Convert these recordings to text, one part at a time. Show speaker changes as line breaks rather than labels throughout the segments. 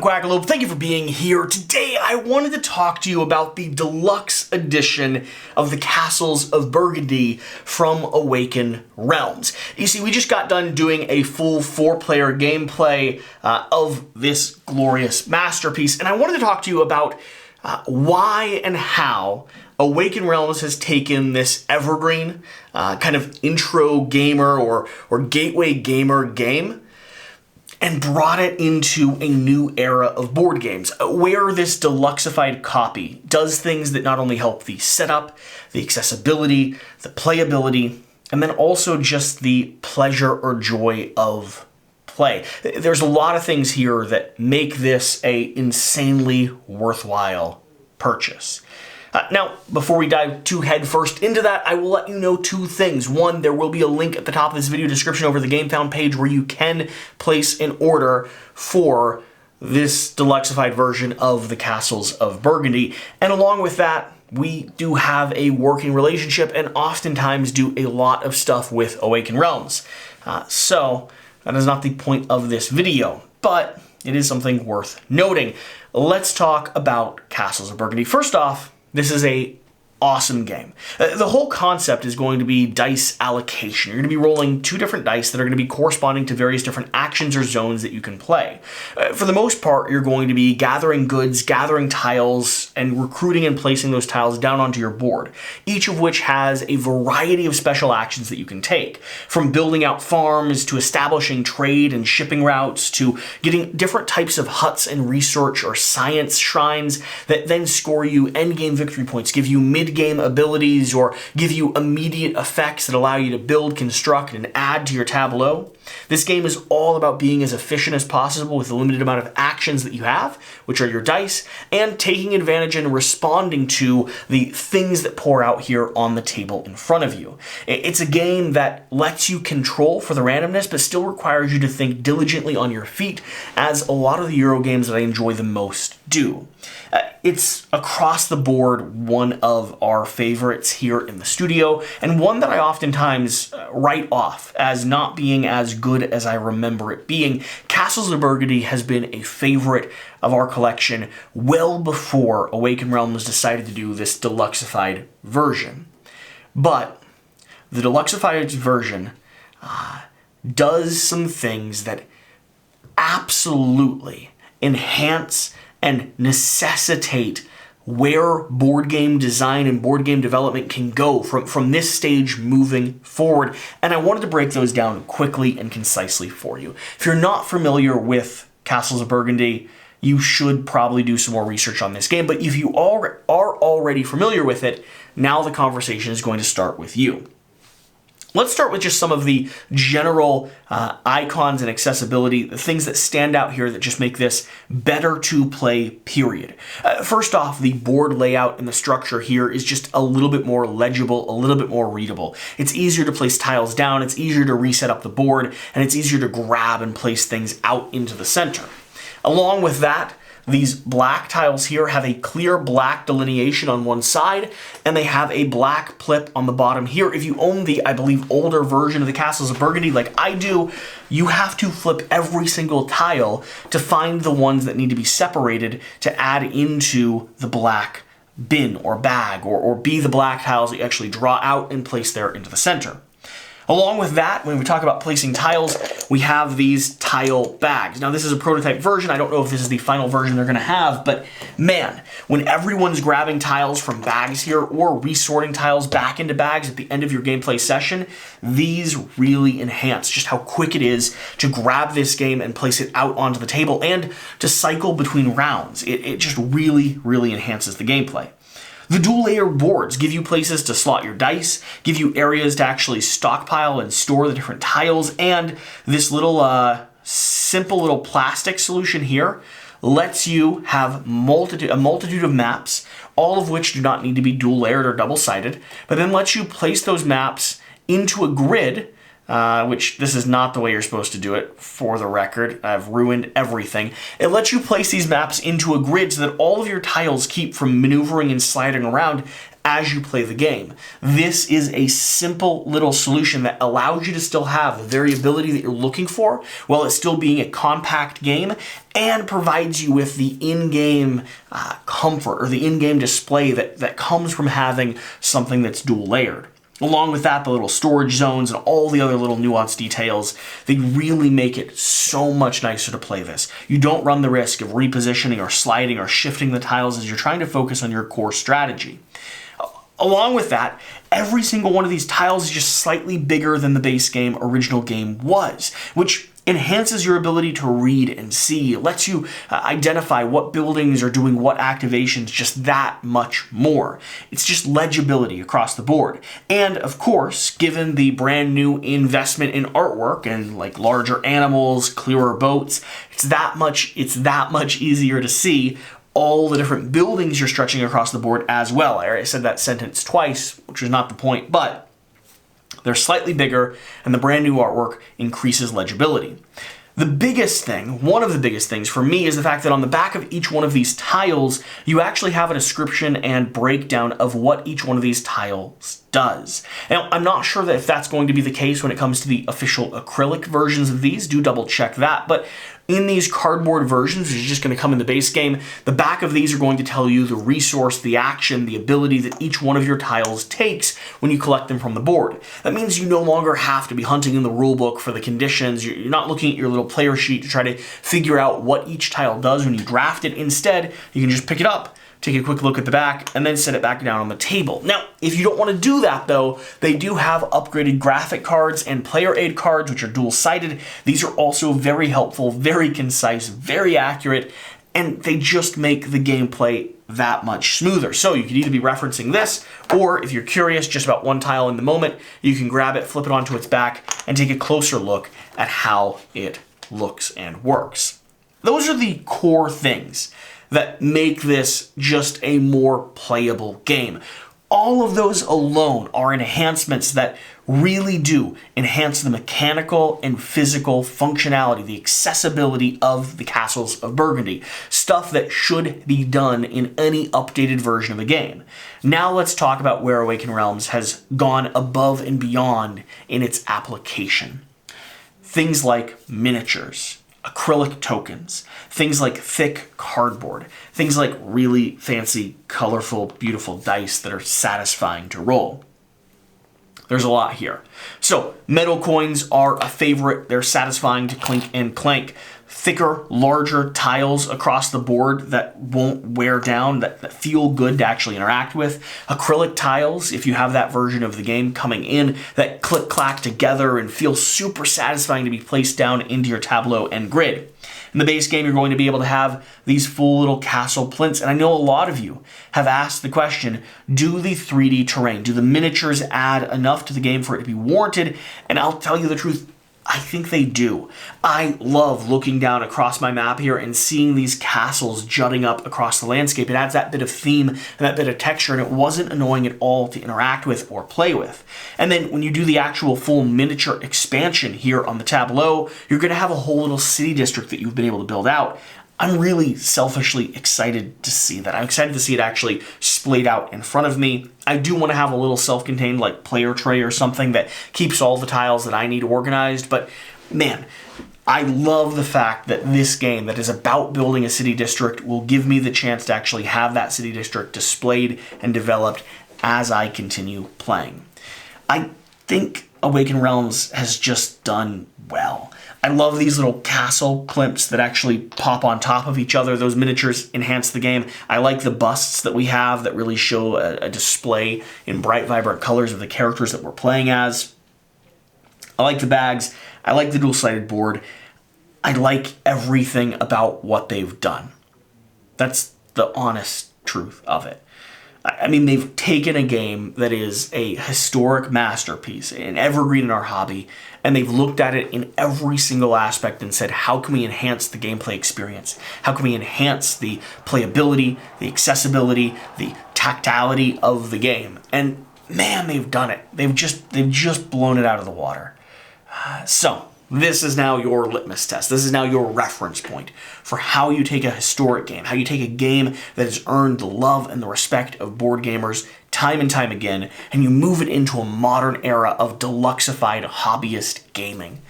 Quackalope. Thank you for being here. Today I wanted to talk to you about the deluxe edition of the Castles of Burgundy from Awaken Realms. You see, we just got done doing a full 4-player gameplay of this glorious masterpiece, and I wanted to talk to you about why and how Awaken Realms has taken this evergreen kind of intro gamer or gateway gamer game and brought it into a new era of board games, where this deluxified copy does things that not only help the setup, the accessibility, the playability, and then also just the pleasure or joy of play. There's a lot of things here that make this a insanely worthwhile purchase. Now, before we dive too headfirst into that, I will let you know two things. One, there will be a link at the top of this video description over the GameFound page where you can place an order for this deluxified version of the Castles of Burgundy. And along with that, we do have a working relationship and oftentimes do a lot of stuff with Awaken Realms. So that is not the point of this video, but it is something worth noting. Let's talk about Castles of Burgundy. First off, this is an awesome game. The whole concept is going to be dice allocation. You're going to be rolling 2 different dice that are going to be corresponding to various different actions or zones that you can play. For the most part, you're going to be gathering goods, gathering tiles, and recruiting and placing those tiles down onto your board, each of which has a variety of special actions that you can take, from building out farms to establishing trade and shipping routes to getting different types of huts and research or science shrines that then score you endgame victory points, give you mid-game abilities, or give you immediate effects that allow you to build, construct, and add to your tableau. This game is all about being as efficient as possible with the limited amount of actions that you have, which are your dice, and taking advantage and responding to the things that pour out here on the table in front of you. It's a game that lets you control for the randomness, but still requires you to think diligently on your feet, as a lot of the Euro games that I enjoy the most do. It's across the board one of our favorites here in the studio, and one that I oftentimes write off as not being as good as I remember it being. Castles of Burgundy has been a favorite of our collection well before Awaken Realms decided to do this deluxified version. But the deluxified version does some things that absolutely enhance and necessitate where board game design and board game development can go from this stage moving forward. And I wanted to break those down quickly and concisely for you. If you're not familiar with Castles of Burgundy, you should probably do some more research on this game. But if you are already familiar with it, now the conversation is going to start with you. Let's start with just some of the general icons and accessibility, the things that stand out here that just make this better to play, period. First off, the board layout and the structure here is just a little bit more legible, a little bit more readable. It's easier to place tiles down, it's easier to reset up the board, and it's easier to grab and place things out into the center. Along with that, these black tiles here have a clear black delineation on one side, and they have a black plip on the bottom here. If you own the, I believe, older version of the Castles of Burgundy like I do, you have to flip every single tile to find the ones that need to be separated to add into the black bin or bag, or be the black tiles that you actually draw out and place there into the center. Along with that, when we talk about placing tiles, we have these tile bags. Now, this is a prototype version. I don't know if this is the final version they're going to have, but man, when everyone's grabbing tiles from bags here or resorting tiles back into bags at the end of your gameplay session, these really enhance just how quick it is to grab this game and place it out onto the table and to cycle between rounds. It just really, really enhances the gameplay. The dual-layer boards give you places to slot your dice, give you areas to actually stockpile and store the different tiles, and this little simple little plastic solution here lets you have a multitude of maps, all of which do not need to be dual-layered or double-sided, but then lets you place those maps into a grid, which this is not the way you're supposed to do it, for the record. I've ruined everything. It lets you place these maps into a grid so that all of your tiles keep from maneuvering and sliding around as you play the game. This is a simple little solution that allows you to still have the variability that you're looking for while it's still being a compact game, and provides you with the in-game comfort or the in-game display that comes from having something that's dual layered. Along with that, the little storage zones and all the other little nuanced details, they really make it so much nicer to play this. You don't run the risk of repositioning or sliding or shifting the tiles as you're trying to focus on your core strategy. Along with that, every single one of these tiles is just slightly bigger than the base game original game was, which enhances your ability to read and see, lets you identify what buildings are doing what activations just that much more. It's just legibility across the board. And of course, given the brand new investment in artwork and like larger animals, clearer boats, it's that much easier to see all the different buildings you're stretching across the board as well. I already said that sentence twice, which was not the point, but they're slightly bigger, and the brand new artwork increases legibility. The biggest thing, one of the biggest things for me, is the fact that on the back of each one of these tiles, you actually have a description and breakdown of what each one of these tiles does. Now, I'm not sure that if that's going to be the case when it comes to the official acrylic versions of these, do double check that, but in these cardboard versions, which is just going to come in the base game, the back of these are going to tell you the resource, the action, the ability that each one of your tiles takes when you collect them from the board. That means you no longer have to be hunting in the rulebook for the conditions. You're not looking at your little player sheet to try to figure out what each tile does when you draft it. Instead, you can just pick it up, take a quick look at the back, and then set it back down on the table. Now, if you don't want to do that though, they do have upgraded graphic cards and player aid cards, which are dual-sided. These are also very helpful, very concise, very accurate, and they just make the gameplay that much smoother. So you could either be referencing this, or if you're curious just about one tile in the moment, you can grab it, flip it onto its back, and take a closer look at how it looks and works. Those are the core things that make this just a more playable game. All of those alone are enhancements that really do enhance the mechanical and physical functionality, the accessibility of the Castles of Burgundy, stuff that should be done in any updated version of the game. Now let's talk about where Awaken Realms has gone above and beyond in its application. Things like miniatures, acrylic tokens, things like thick cardboard, things like really fancy, colorful, beautiful dice that are satisfying to roll. There's a lot here. So, metal coins are a favorite. They're satisfying to clink and clank. Thicker, larger tiles across the board that won't wear down, that feel good to actually interact with. Acrylic tiles, if you have that version of the game coming in, that click-clack together and feel super satisfying to be placed down into your tableau and grid. In the base game, you're going to be able to have these full little castle plinths, and I know a lot of you have asked the question, do the 3D terrain, do the miniatures add enough to the game for it to be warranted? And I'll tell you the truth, I think they do. I love looking down across my map here and seeing these castles jutting up across the landscape. It adds that bit of theme and that bit of texture, and it wasn't annoying at all to interact with or play with. And then when you do the actual full miniature expansion here on the tableau, you're going to have a whole little city district that you've been able to build out. I'm really selfishly excited to see that. I'm excited to see it actually splayed out in front of me. I do want to have a little self-contained like player tray or something that keeps all the tiles that I need organized, but man, I love the fact that this game that is about building a city district will give me the chance to actually have that city district displayed and developed as I continue playing. I think Awaken Realms has just done well. I love these little castle plimps that actually pop on top of each other. Those miniatures enhance the game. I like the busts that we have that really show a display in bright, vibrant colors of the characters that we're playing as. I like the bags. I like the dual-sided board. I like everything about what they've done. That's the honest truth of it. I mean, they've taken a game that is a historic masterpiece, an evergreen in our hobby, and they've looked at it in every single aspect and said, how can we enhance the gameplay experience? How can we enhance the playability, the accessibility, the tactility of the game? And man, they've done it. They've just blown it out of the water. So this is now your litmus test. This is now your reference point for how you take a historic game, how you take a game that has earned the love and the respect of board gamers, time and time again, and you move it into a modern era of deluxeified hobbyist gaming.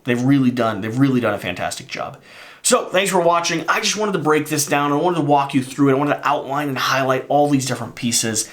They've really done a fantastic job. So, thanks for watching. I just wanted to break this down. I wanted to walk you through it. I wanted to outline and highlight all these different pieces.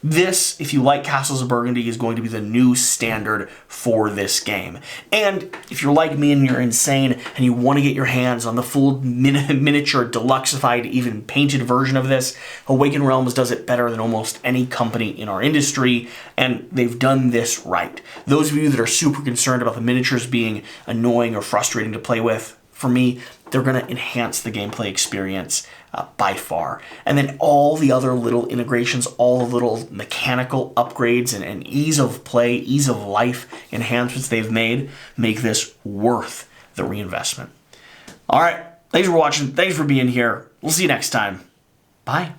This, if you like Castles of Burgundy, is going to be the new standard for this game. And if you're like me and you're insane and you want to get your hands on the full miniature, deluxeified, even painted version of this, Awaken Realms does it better than almost any company in our industry, and they've done this right. Those of you that are super concerned about the miniatures being annoying or frustrating to play with, for me, they're going to enhance the gameplay experience by far. And then all the other little integrations, all the little mechanical upgrades and ease of play, ease of life enhancements they've made make this worth the reinvestment. All right, thanks for watching. Thanks for being here. We'll see you next time. Bye.